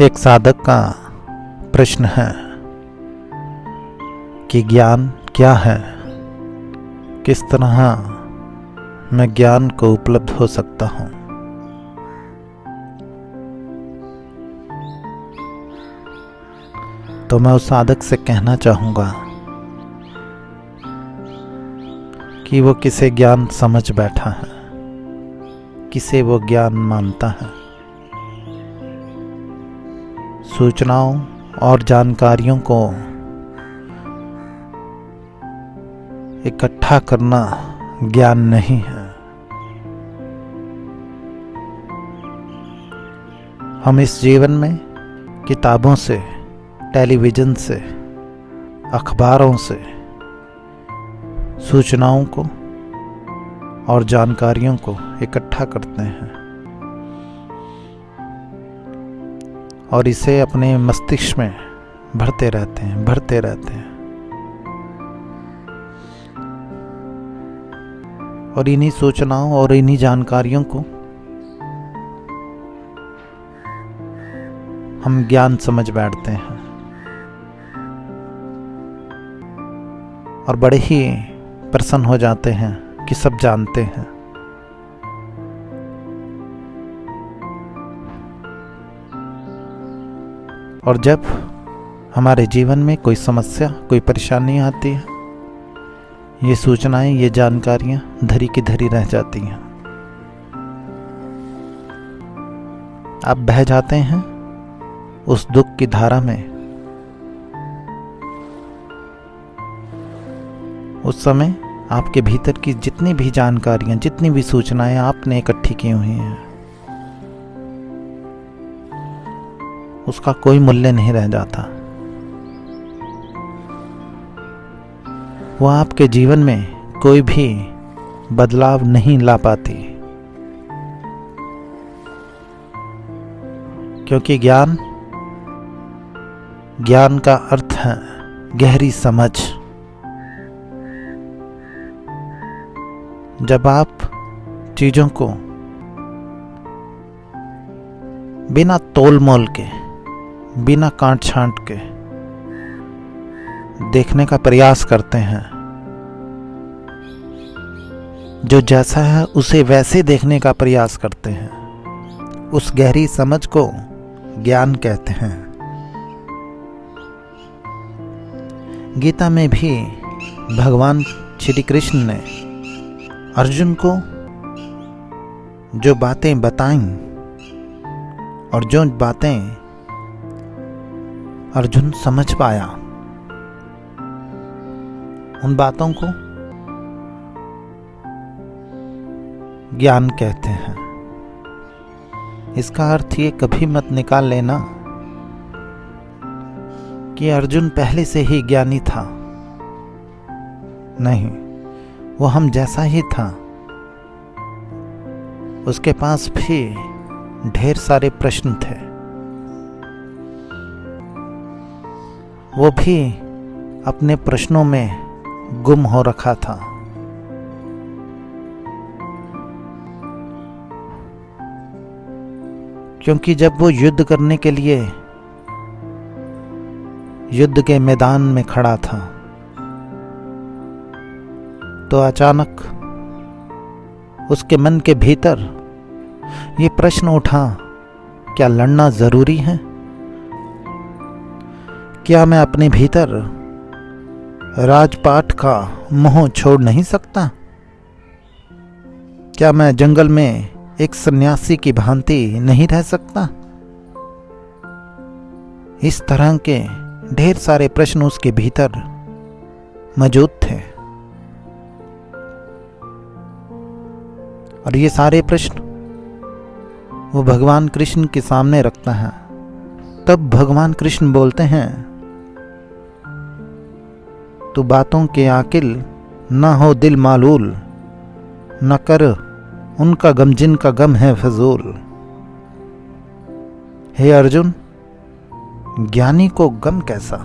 एक साधक का प्रश्न है कि ज्ञान क्या है, किस तरह मैं ज्ञान को उपलब्ध हो सकता हूँ। तो मैं उस साधक से कहना चाहूँगा कि वो किसे ज्ञान समझ बैठा है, किसे वो ज्ञान मानता है। सूचनाओं और जानकारियों को इकट्ठा करना ज्ञान नहीं है। हम इस जीवन में किताबों से, टेलीविज़न से, अखबारों से सूचनाओं को और जानकारियों को इकट्ठा करते हैं और इसे अपने मस्तिष्क में भरते रहते हैं और इन्हीं सूचनाओं और इन्हीं जानकारियों को हम ज्ञान समझ बैठते हैं और बड़े ही प्रसन्न हो जाते हैं कि सब जानते हैं। और जब हमारे जीवन में कोई समस्या, कोई परेशानी आती है, ये सूचनाएं, ये जानकारियां धरी की धरी रह जाती हैं। आप बह जाते हैं उस दुख की धारा में। उस समय आपके भीतर की जितनी भी जानकारियां, जितनी भी सूचनाएं आपने इकट्ठी की हुई हैं, उसका कोई मूल्य नहीं रह जाता। वो आपके जीवन में कोई भी बदलाव नहीं ला पाती, क्योंकि ज्ञान का अर्थ है गहरी समझ। जब आप चीजों को बिना तोल मोल के, बिना काट छांट के देखने का प्रयास करते हैं, जो जैसा है उसे वैसे देखने का प्रयास करते हैं, उस गहरी समझ को ज्ञान कहते हैं। गीता में भी भगवान श्री कृष्ण ने अर्जुन को जो बातें बताईं और जो बातें अर्जुन समझ पाया, उन बातों को ज्ञान कहते हैं। इसका अर्थ ये कभी मत निकाल लेना कि अर्जुन पहले से ही ज्ञानी था। नहीं, वो हम जैसा ही था। उसके पास भी ढेर सारे प्रश्न थे। वो भी अपने प्रश्नों में गुम हो रखा था। क्योंकि जब वो युद्ध करने के लिए युद्ध के मैदान में खड़ा था, तो अचानक उसके मन के भीतर ये प्रश्न उठा, क्या लड़ना जरूरी है? क्या मैं अपने भीतर राजपाट का मोह छोड़ नहीं सकता? क्या मैं जंगल में एक सन्यासी की भांति नहीं रह सकता? इस तरह के ढेर सारे प्रश्न उसके भीतर मौजूद थे और ये सारे प्रश्न वो भगवान कृष्ण के सामने रखता है। तब भगवान कृष्ण बोलते हैं, तू बातों के आकिल ना हो दिल मालूल, न कर उनका गम जिनका गम है फजूल। हे अर्जुन, ज्ञानी को गम कैसा?